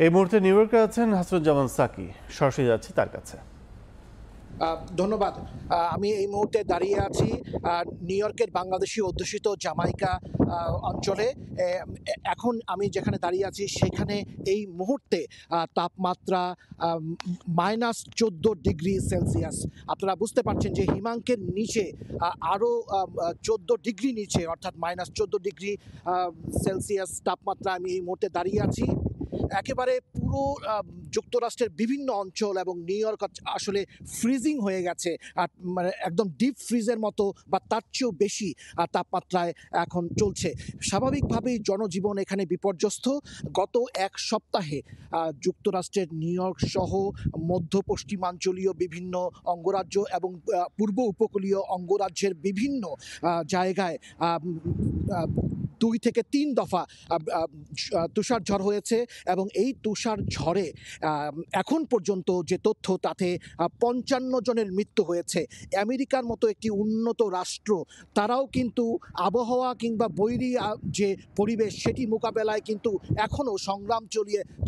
এই মুহূর্তে নিউ ইয়র্কে আছেন হাসনুজ্জামান সাকি, সরাসরি যাচ্ছি তার কাছে। ধন্যবাদ। আমি এই মুহূর্তে দাঁড়িয়ে আছি নিউ ইয়র্কের বাংলাদেশি অধ্যুষিত জামাইকা অঞ্চলে। এখন আমি যেখানে দাঁড়িয়ে আছি সেখানে এই মুহূর্তে তাপমাত্রা -14°C। আপনারা বুঝতে পারছেন যে হিমাঙ্কের নিচে আরও 14 ডিগ্রি নিচে, অর্থাৎ -14°C তাপমাত্রা আমি এই মুহূর্তে দাঁড়িয়ে আছি। একেবারে পুরো যুক্তরাষ্ট্রের বিভিন্ন অঞ্চল এবং নিউ ইয়র্ক আসলে ফ্রিজিং হয়ে গেছে, মানে একদম ডিপ ফ্রিজের মতো বা তার চেয়েও বেশি তাপমাত্রায় এখন চলছে। স্বাভাবিকভাবেই জনজীবন এখানে বিপর্যস্ত। গত এক সপ্তাহে যুক্তরাষ্ট্রের নিউ ইয়র্ক সহ মধ্য পশ্চিমাঞ্চলীয় বিভিন্ন অঙ্গরাজ্য এবং পূর্ব উপকূলীয় অঙ্গরাজ্যের বিভিন্ন জায়গায় 2 থেকে 3 দফা তুষার ঝড় হয়েছে এবং এই তুষার ঝড়ে এখন পর্যন্ত যে তথ্য, তাতে 55 জনের মৃত্যু হয়েছে। আমেরিকার মতো একটি উন্নত রাষ্ট্র, তারাও কিন্তু আবহাওয়া কিংবা বৈরী যে পরিবেশ সেটি মোকাবেলায় কিন্তু এখনও সংগ্রাম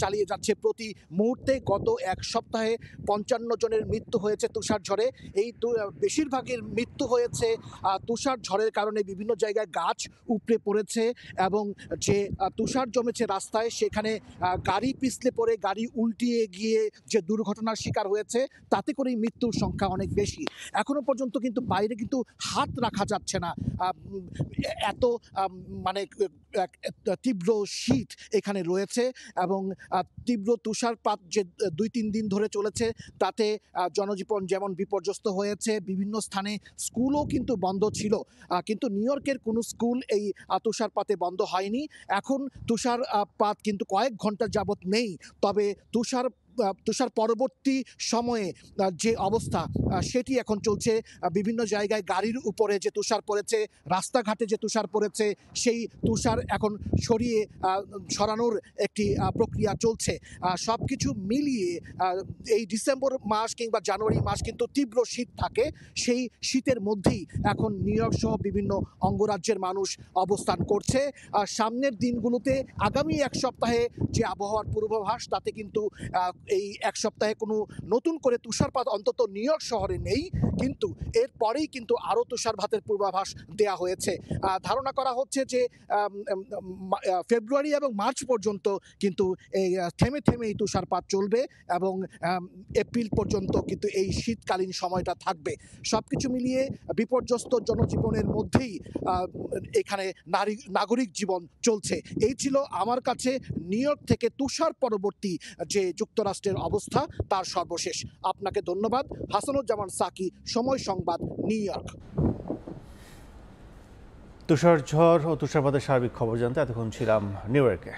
চালিয়ে যাচ্ছে প্রতি মুহূর্তে। গত এক সপ্তাহে 55 জনের মৃত্যু হয়েছে তুষার ঝড়ে। এই বেশিরভাগের মৃত্যু হয়েছে তুষার ঝড়ের কারণে। বিভিন্ন জায়গায় গাছ উপড়ে পড়েছে এবং যে তুষার জমেছে রাস্তায়, সেখানে গাড়ি পিছলে পড়ে গাড়ি উল্টিয়ে গিয়ে যে দুর্ঘটনার শিকার হয়েছে, তাতে করেই মৃত্যুর সংখ্যা অনেক বেশি। এখনো পর্যন্ত কিন্তু বাইরে কিন্তু হাত রাখা যাচ্ছে না, এত মানে তীব্র শীত এখানে রয়েছে এবং তীব্র তুষারপাত যে 2-3 দিন ধরে চলেছে, তাতে জনজীবন যেমন বিপর্যস্ত হয়েছে, বিভিন্ন স্থানে স্কুলও কিন্তু বন্ধ ছিল। কিন্তু নিউ ইয়র্কের কোনো স্কুল এই তুষারপাতে বন্ধ হয়নি। এখন তুষারপাত কিন্তু কয়েক ঘন্টা যাবৎ নেই, তবে তুষার পরবর্তী সময়ে যে অবস্থা সেটি এখন চলছে। বিভিন্ন জায়গায় গাড়ির উপরে যে তুষার পড়েছে, রাস্তাঘাটে যে তুষার পড়েছে, সেই তুষার এখন সরানোর একটি প্রক্রিয়া চলছে। সব কিছু মিলিয়ে এই ডিসেম্বর মাস কিংবা জানুয়ারি মাস কিন্তু তীব্র শীত থাকে। সেই শীতের মধ্যেই এখন নিউ ইয়র্ক সহ বিভিন্ন অঙ্গরাজ্যের মানুষ অবস্থান করছে। সামনের দিনগুলোতে আগামী এক সপ্তাহে যে আবহাওয়ার পূর্বাভাস, তাতে কিন্তু এই এক সপ্তাহে কোনো নতুন করে তুষারপাত অন্তত নিউ ইয়র্ক শহরে নেই, কিন্তু এরপরেই কিন্তু আরও তুষারপাতের পূর্বাভাস দেয়া হয়েছে। ধারণা করা হচ্ছে যে ফেব্রুয়ারি এবং মার্চ পর্যন্ত কিন্তু এই থেমে এই তুষারপাত চলবে এবং এপ্রিল পর্যন্ত কিন্তু এই শীতকালীন সময়টা থাকবে। সব কিছু মিলিয়ে বিপর্যস্ত জনজীবনের মধ্যেই এখানে নাগরিক জীবন চলছে। এই ছিল আমার কাছে নিউ ইয়র্ক থেকে তুষার পরবর্তী যে যুক্তরাষ্ট্রের অবস্থা, তার সর্বশেষ। আপনাকে ধন্যবাদ। হাসানুজ্জামান সাকি, সময় সংবাদ, নিউ ইয়র্ক। তুষার ঝড় ও তুষারপাতের সার্বিক খবর জানতে এতক্ষণ ছিলাম নিউ ইয়র্কে।